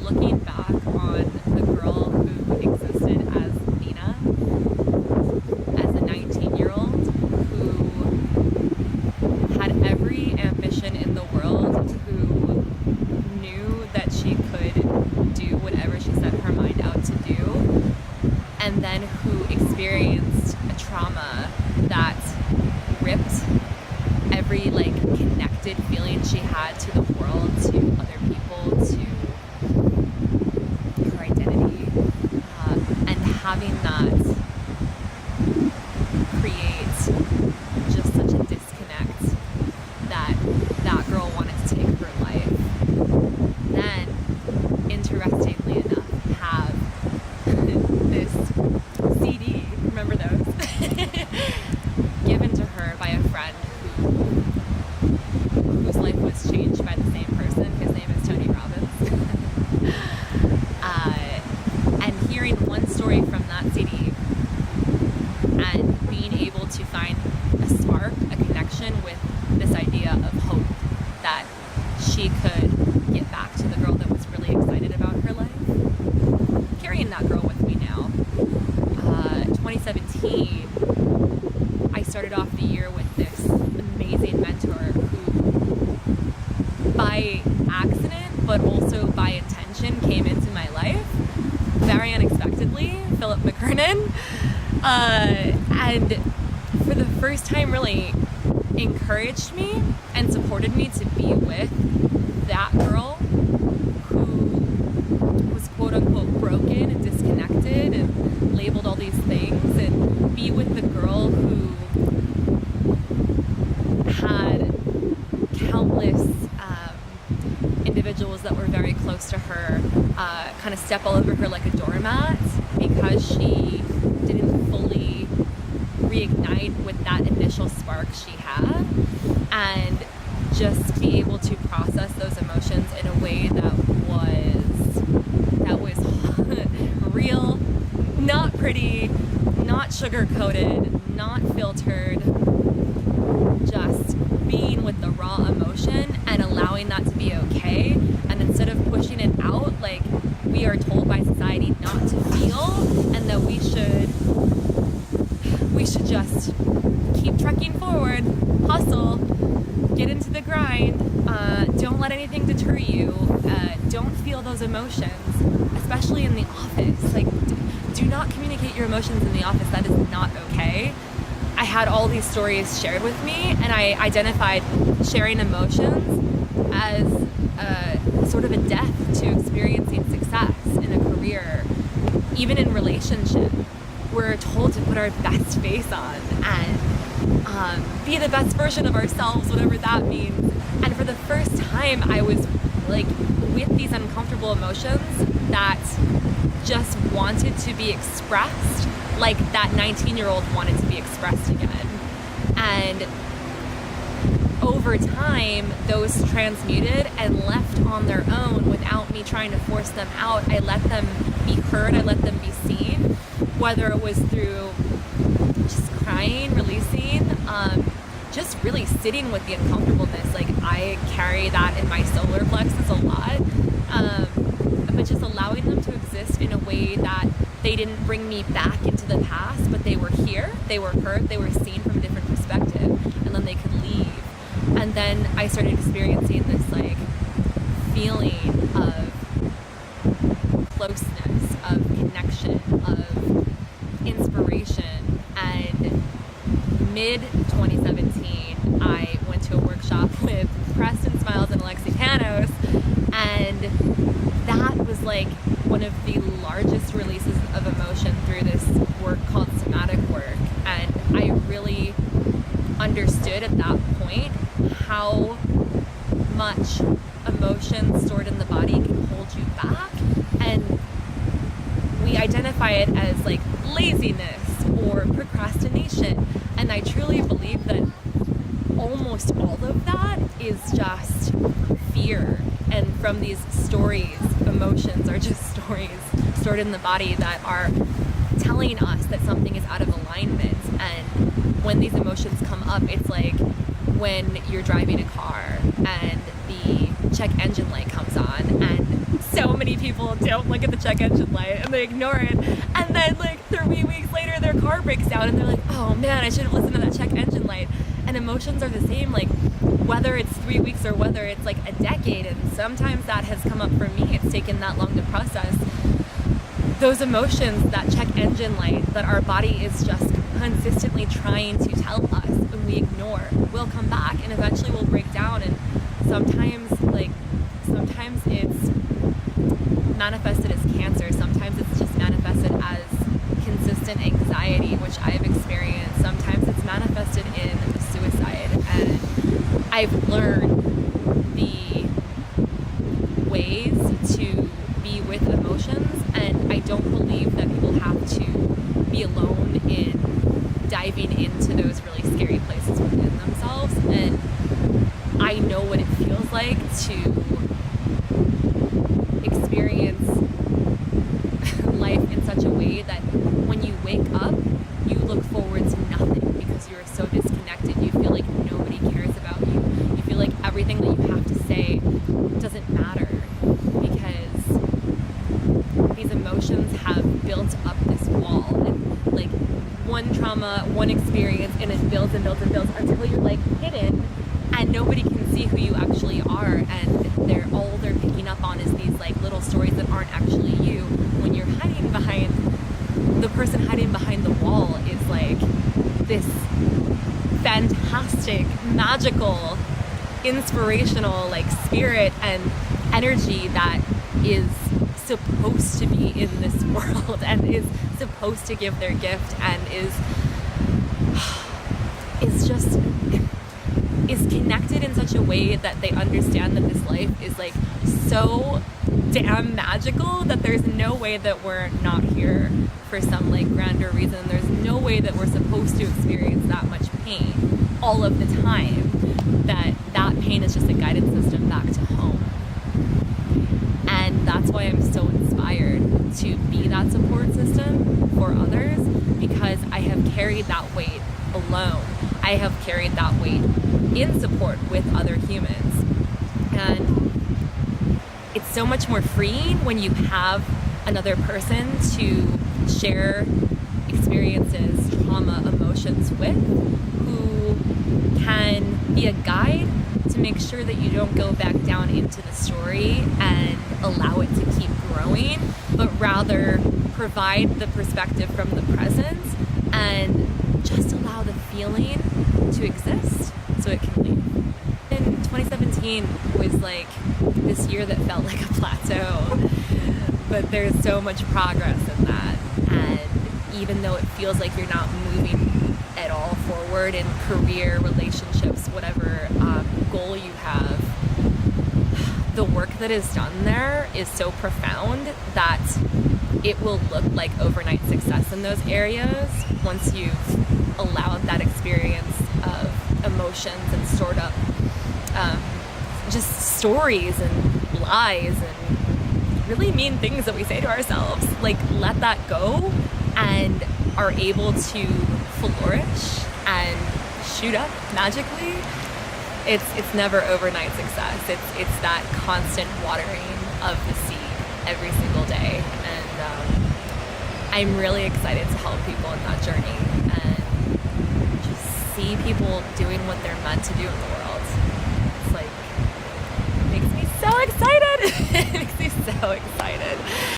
Looking back on the girl who existed as Nina, as a 19-year-old who had every ambition in the world, who knew that she could do whatever she set her mind out to do, and then who experienced a trauma that ripped every connected feeling she had to the world, to other people, to her identity, and having that create just such a disconnect that that girl wanted to take her life. Then, interestingly enough, have this CD, remember those, given to her by a friend whose life was changed by the same person. His name is Tony Robbins. And hearing one story from that CD and being able to find a spark, a connection with this idea of hope that she could get back to the girl that was really excited about her life. Carrying that girl with me now. 2017, I started off the year with this amazing mentor who, by accident, but also by intention, came into my life very unexpectedly, Philip McKernan, and for the first time really encouraged me and supported me to be with that girl who was quote-unquote broken and disconnected and labeled all these things, and be with the girl who had countless individuals that were very close to her kind of step all over her like a doormat because she didn't fully reignite with that initial spark she had, and just be able to process those emotions in a way that was real, not pretty, not sugar-coated, not filtered, just being with the raw emotion and allowing that to be okay. And instead of pushing it out like we are told by society not to feel, and that we should just keep trucking forward, hustle, get into the grind, don't let anything deter you, don't feel those emotions, especially in the office. Do not communicate your emotions in the office. That is not okay. I had all these stories shared with me, and I identified sharing emotions as sort of a death to experiencing success in a career, even in relationship. We're told to put our best face on and be the best version of ourselves, whatever that means. And for the first time, I was with these uncomfortable emotions that just wanted to be expressed like that 19-year-old wanted to be expressed again. And over time, those transmuted and left on their own without me trying to force them out. I let them be heard, I let them be seen, whether it was through just crying, releasing, just really sitting with the uncomfortableness. I carry that in my solar plexus a lot, but just allowing them to exist in a way that they didn't bring me back into the past, but they were here, they were heard, they were seen from a different perspective, and then they could leave. And then I started experiencing this feeling of closeness, of connection, of inspiration. And mid-2017, I went to a workshop with Preston Smiles and Alexi Panos, and that was one of the largest releases of emotion through this work called somatic work. And I really understood at that point how much emotion stored in the body can hold you back, and we identify it as laziness or procrastination, and I truly believe that almost all of that is just fear. And from these stories, emotions are just stories stored in the body that are telling us that something is out of alignment. And when these emotions come up, it's like when you're driving a car and the check engine light comes on, and so many people don't look at the check engine light and they ignore it, and then like 3 weeks later their car breaks down and they're like, oh man, I should have listened to that check engine light. And emotions are the same, like whether it's 3 weeks or whether it's like a decade, and sometimes that has come up for me, it's taken that long to process. Those emotions, that check engine light that our body is just consistently trying to tell us and we ignore, will come back and eventually will break down. And sometimes it's manifested as cancer, sometimes it's just manifested as consistent anxiety, which I've experienced, sometimes it's manifested in suicide. And I've learned the ways to be with emotions, and I don't believe that people have to be alone in diving into those really scary places within themselves. And I know what it feels like to experience life in such a way that when you wake up, you look forward to nothing because you're so disconnected. You feel like nobody cares about you. You feel like everything that you have to say doesn't matter because these emotions have built up this wall, and like one trauma, one experience, and it builds and builds and builds until you're like hidden and nobody can see who you actually are, and all they're picking up on is these like little stories that aren't actually you. When you're hiding behind, the person hiding behind the wall is like this fantastic, magical, inspirational like spirit and energy that is supposed to be in this world and is supposed to give their gift and is connected in such a way that they understand that this life is like so damn magical that there's no way that we're not here for some like grander reason. There's no way that we're supposed to experience that much pain all of the time, that pain is just a guidance system back to home. And that's why I'm so inspired to be that support system for others, because I have carried that weight alone. I have carried that weight in support with other humans. And it's so much more freeing when you have another person to share experiences, trauma, emotions with, who can be a guide to make sure that you don't go back down into the story and allow it to keep growing, but rather provide the perspective from the present and just allow the feeling to exist so it can leave. And 2017 was like this year that felt like a plateau, but there's so much progress in that. And even though it feels like you're not moving at all forward in career, relationships, whatever goal you have, the work that is done there is so profound that it will look like overnight success in those areas once you've allowed that experience of emotions and stored up just stories and lies and really mean things that we say to ourselves. Like, let that go and are able to flourish and shoot up magically. It's never overnight success. It's that constant watering of the seed every single day. And I'm really excited to help people in that journey and just see people doing what they're meant to do in the world. It's like, it makes me so excited. It makes me so excited.